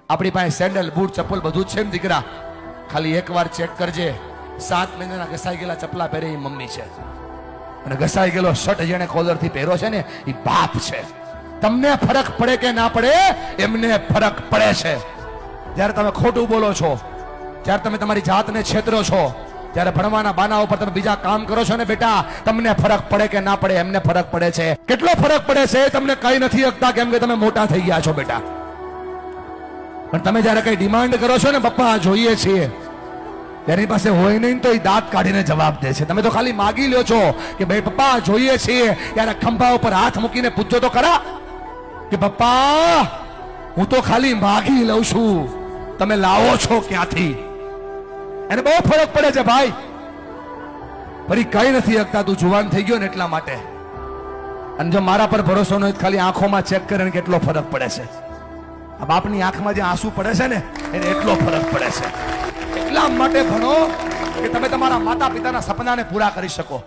આપણી પાસે sandal boot ચપ્પલ બધું જ છે ને દીકરા, ખાલી એકવાર ચેક કરજે, 7 મહિનાના ઘસાઈ ગયેલા ચપલા પહેરે એ મમ્મી છે, અને ઘસાઈ ગયેલો શર્ટ જેને કોલરથી પહેરો છે ને એ બાપ છે. તમને ફરક પડે કે ના પડે, એમને ફરક પડે છે. જ્યારે તમે ખોટું બોલો છો, જ્યારે તમે તમારી જાતને છેતરો છો, જ્યારે ભણવાના બાના ઉપર તમે બીજા કામ કરો છો ને બેટા, તમને ફરક પડે કે ના પડે, એમને ફરક પડે છે. કેટલો ફરક પડે છે તમને કઈ નથી શકતા, કેમ કે તમે મોટા થઈ ગયા છો બેટા. પણ તમે જ્યારે કઈ ડિમાન્ડ કરો છો ને, પપ્પા જોઈએ છીએ, તેની પાસે હોય નહીં તો એ દાંત કાઢીને જવાબ દે છે. તમે તો ખાલી માગી લ્યો છો કે ભાઈ પપ્પા જોઈએ છીએ, ત્યારે ખંભા ઉપર હાથ મૂકીને પૂછજો તો ખરા કે પપ્પા હું તો ખાલી માગી લઉં છું, તમે લાવો છો ક્યાંથી? એને બહુ ફરક પડે છે ભાઈ. ફરી કઈ નથી શકતા, તું જુવાન થઈ ગયો ને એટલા માટે. અને જો મારા પર ભરોસો ન હોય તો ખાલી આંખોમાં ચેક કરીને કેટલો ફરક પડે છે. આ બાપની આંખમાં જે આંસુ પડે છે ને એને એટલો ફરક પડે છે. એટલા માટે ભણો કે તમે તમારા માતા પિતાના સપનાને પૂરા કરી શકો.